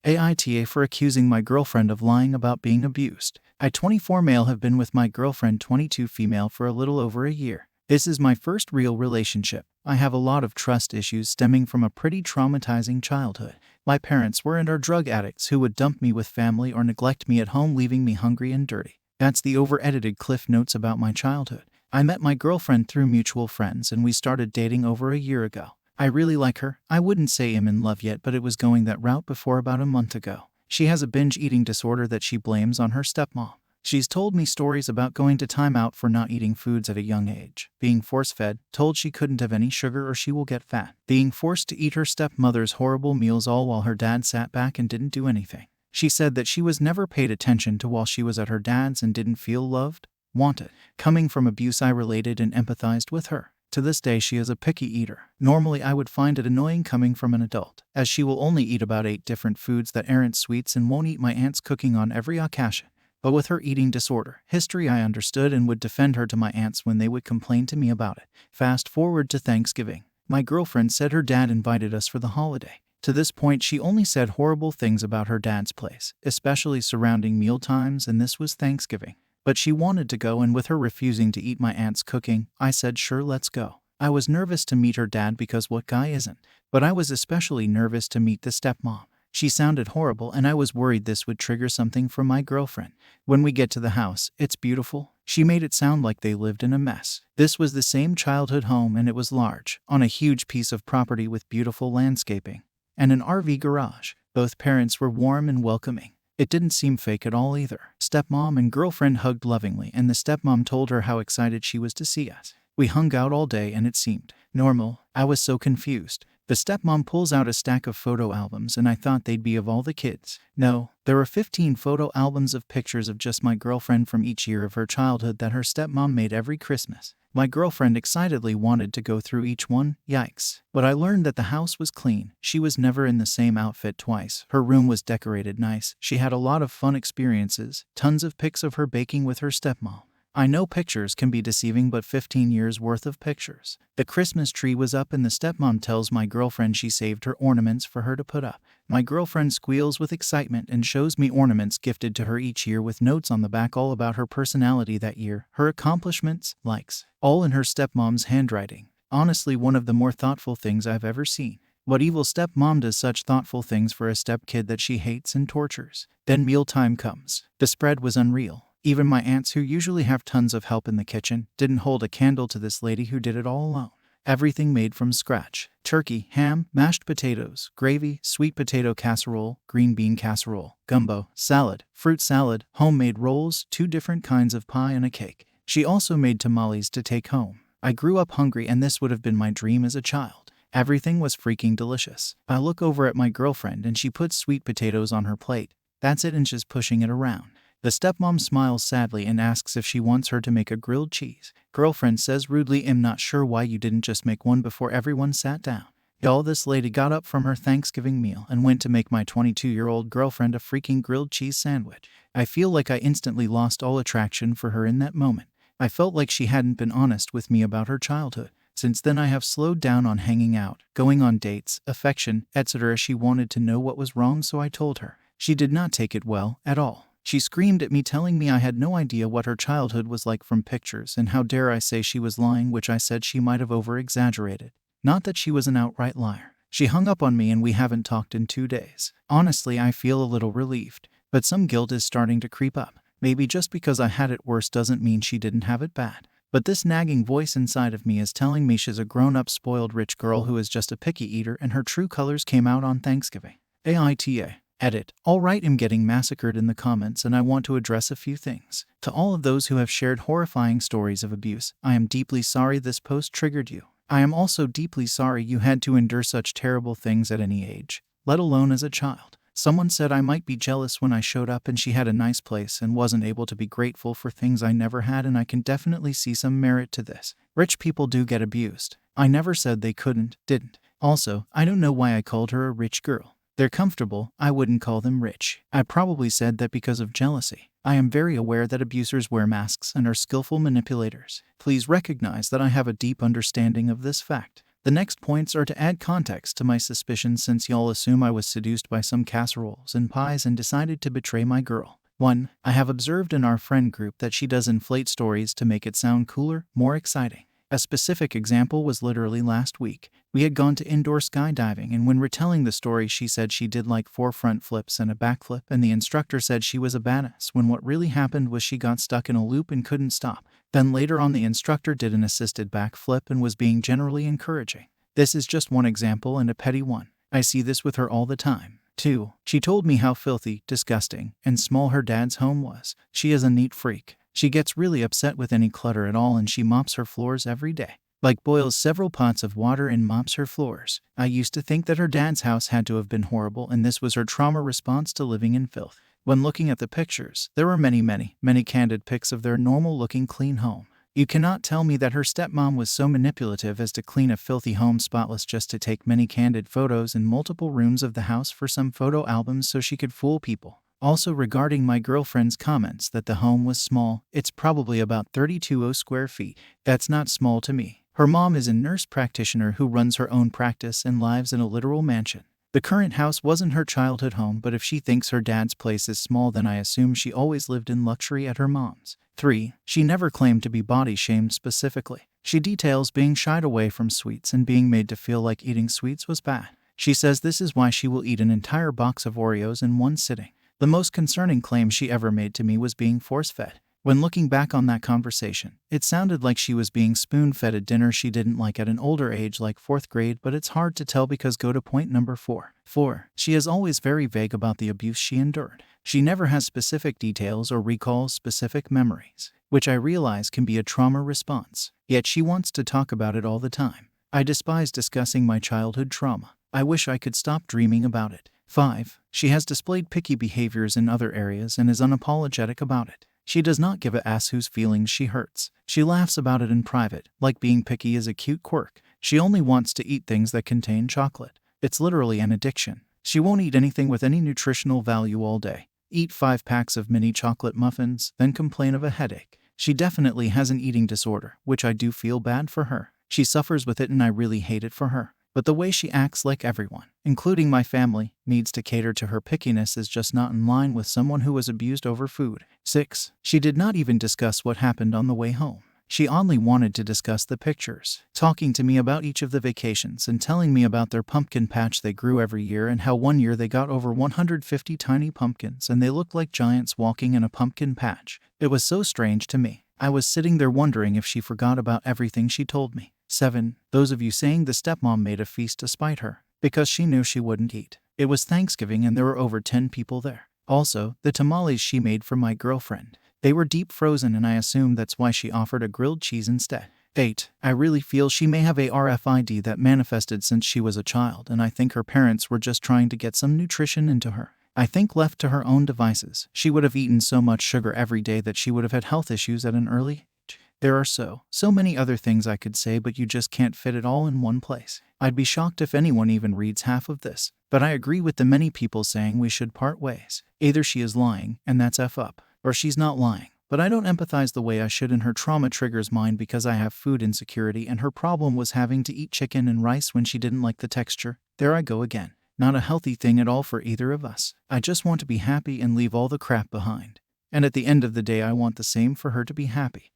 AITA for accusing my girlfriend of lying about being abused. I, 24 male, have been with my girlfriend, 22 female, for a little over a year. This is my first real relationship. I have a lot of trust issues stemming from a pretty traumatizing childhood. My parents were and are drug addicts who would dump me with family or neglect me at home, leaving me hungry and dirty. That's the over-edited cliff notes about my childhood. I met my girlfriend through mutual friends and we started dating over a year ago. I really like her. I wouldn't say I'm in love yet, but it was going that route before about a month ago. She has a binge eating disorder that she blames on her stepmom. She's told me stories about going to time out for not eating foods at a young age, being force-fed, told she couldn't have any sugar or she will get fat, being forced to eat her stepmother's horrible meals all while her dad sat back and didn't do anything. She said that she was never paid attention to while she was at her dad's and didn't feel loved, wanted. Coming from abuse, I related and empathized with her. To this day, she is a picky eater. Normally, I would find it annoying coming from an adult, as she will only eat about 8 different foods that aren't sweets and won't eat my aunt's cooking on every occasion. But with her eating disorder history, I understood and would defend her to my aunts when they would complain to me about it. Fast forward to Thanksgiving. My girlfriend said her dad invited us for the holiday. To this point, she only said horrible things about her dad's place, especially surrounding meal times, and this was Thanksgiving. But she wanted to go, and with her refusing to eat my aunt's cooking, I said sure, let's go. I was nervous to meet her dad because what guy isn't? But I was especially nervous to meet the stepmom. She sounded horrible and I was worried this would trigger something from my girlfriend. When we get to the house, it's beautiful. She made it sound like they lived in a mess. This was the same childhood home and it was large, on a huge piece of property with beautiful landscaping and an RV garage. Both parents were warm and welcoming. It didn't seem fake at all either. Stepmom and girlfriend hugged lovingly and the stepmom told her how excited she was to see us. We hung out all day and it seemed normal. I was so confused. The stepmom pulls out a stack of photo albums and I thought they'd be of all the kids. No, there were 15 photo albums of pictures of just my girlfriend from each year of her childhood that her stepmom made every Christmas. My girlfriend excitedly wanted to go through each one. Yikes. But I learned that the house was clean. She was never in the same outfit twice. Her room was decorated nice. She had a lot of fun experiences. Tons of pics of her baking with her stepmom. I know pictures can be deceiving, but 15 years worth of pictures. The Christmas tree was up and the stepmom tells my girlfriend she saved her ornaments for her to put up. My girlfriend squeals with excitement and shows me ornaments gifted to her each year with notes on the back all about her personality that year, her accomplishments, likes, all in her stepmom's handwriting. Honestly, one of the more thoughtful things I've ever seen. What evil stepmom does such thoughtful things for a stepkid that she hates and tortures? Then mealtime comes. The spread was unreal. Even my aunts, who usually have tons of help in the kitchen, didn't hold a candle to this lady who did it all alone. Everything made from scratch. Turkey, ham, mashed potatoes, gravy, sweet potato casserole, green bean casserole, gumbo, salad, fruit salad, homemade rolls, 2 different kinds of pie and a cake. She also made tamales to take home. I grew up hungry and this would have been my dream as a child. Everything was freaking delicious. I look over at my girlfriend and she puts sweet potatoes on her plate. That's it, and she's pushing it around. The stepmom smiles sadly and asks if she wants her to make a grilled cheese. Girlfriend says rudely, I'm not sure why you didn't just make one before everyone sat down. Y'all, this lady got up from her Thanksgiving meal and went to make my 22-year-old girlfriend a freaking grilled cheese sandwich. I feel like I instantly lost all attraction for her in that moment. I felt like she hadn't been honest with me about her childhood. Since then I have slowed down on hanging out, going on dates, affection, etc. She wanted to know what was wrong, so I told her. She did not take it well at all. She screamed at me, telling me I had no idea what her childhood was like from pictures, and how dare I say she was lying, which I said she might have over-exaggerated. Not that she was an outright liar. She hung up on me and we haven't talked in 2 days. Honestly, I feel a little relieved, but some guilt is starting to creep up. Maybe just because I had it worse doesn't mean she didn't have it bad. But this nagging voice inside of me is telling me she's a grown-up, spoiled rich girl who is just a picky eater and her true colors came out on Thanksgiving. AITA. Edit. Alright, I'm getting massacred in the comments and I want to address a few things. To all of those who have shared horrifying stories of abuse, I am deeply sorry this post triggered you. I am also deeply sorry you had to endure such terrible things at any age, let alone as a child. Someone said I might be jealous when I showed up and she had a nice place and wasn't able to be grateful for things I never had, and I can definitely see some merit to this. Rich people do get abused. I never said they didn't. Also, I don't know why I called her a rich girl. They're comfortable. I wouldn't call them rich. I probably said that because of jealousy. I am very aware that abusers wear masks and are skillful manipulators. Please recognize that I have a deep understanding of this fact. The next points are to add context to my suspicions since y'all assume I was seduced by some casseroles and pies and decided to betray my girl. 1. I have observed in our friend group that she does inflate stories to make it sound cooler, more exciting. A specific example was literally last week. We had gone to indoor skydiving, and when retelling the story she said she did like 4 front flips and a backflip, and the instructor said she was a badass when what really happened was she got stuck in a loop and couldn't stop. Then later on the instructor did an assisted backflip and was being generally encouraging. This is just one example and a petty one. I see this with her all the time. 2. She told me how filthy, disgusting, and small her dad's home was. She is a neat freak. She gets really upset with any clutter at all and she mops her floors every day. Like boils several pots of water and mops her floors. I used to think that her dad's house had to have been horrible and this was her trauma response to living in filth. When looking at the pictures, there were many candid pics of their normal-looking clean home. You cannot tell me that her stepmom was so manipulative as to clean a filthy home spotless just to take many candid photos in multiple rooms of the house for some photo albums so she could fool people. Also regarding my girlfriend's comments that the home was small, it's probably about 32 square feet. That's not small to me. Her mom is a nurse practitioner who runs her own practice and lives in a literal mansion. The current house wasn't her childhood home, but if she thinks her dad's place is small then I assume she always lived in luxury at her mom's. 3. She never claimed to be body shamed specifically. She details being shied away from sweets and being made to feel like eating sweets was bad. She says this is why she will eat an entire box of Oreos in one sitting. The most concerning claim she ever made to me was being force-fed. When looking back on that conversation, it sounded like she was being spoon-fed at dinner she didn't like at an older age like 4th grade, but it's hard to tell because go to point number 4. 4. She is always very vague about the abuse she endured. She never has specific details or recalls specific memories, which I realize can be a trauma response. Yet she wants to talk about it all the time. I despise discussing my childhood trauma. I wish I could stop dreaming about it. 5. She has displayed picky behaviors in other areas and is unapologetic about it. She does not give a ass whose feelings she hurts. She laughs about it in private, like being picky is a cute quirk. She only wants to eat things that contain chocolate. It's literally an addiction. She won't eat anything with any nutritional value all day. Eat 5 packs of mini chocolate muffins, then complain of a headache. She definitely has an eating disorder, which I do feel bad for her. She suffers with it and I really hate it for her. But the way she acts like everyone, including my family, needs to cater to her pickiness is just not in line with someone who was abused over food. 6. She did not even discuss what happened on the way home. She only wanted to discuss the pictures, talking to me about each of the vacations and telling me about their pumpkin patch they grew every year and how one year they got over 150 tiny pumpkins and they looked like giants walking in a pumpkin patch. It was so strange to me. I was sitting there wondering if she forgot about everything she told me. 7. Those of you saying the stepmom made a feast to spite her, because she knew she wouldn't eat. It was Thanksgiving and there were over 10 people there. Also, the tamales she made for my girlfriend. They were deep frozen and I assume that's why she offered a grilled cheese instead. 8. I really feel she may have a RFID that manifested since she was a child and I think her parents were just trying to get some nutrition into her. I think left to her own devices, she would have eaten so much sugar every day that she would have had health issues at an early age. There are so many other things I could say, but you just can't fit it all in one place. I'd be shocked if anyone even reads half of this. But I agree with the many people saying we should part ways. Either she is lying, and that's F up, or she's not lying. But I don't empathize the way I should and her trauma triggers mine because I have food insecurity and her problem was having to eat chicken and rice when she didn't like the texture. There I go again. Not a healthy thing at all for either of us. I just want to be happy and leave all the crap behind. And at the end of the day I want the same for her to be happy.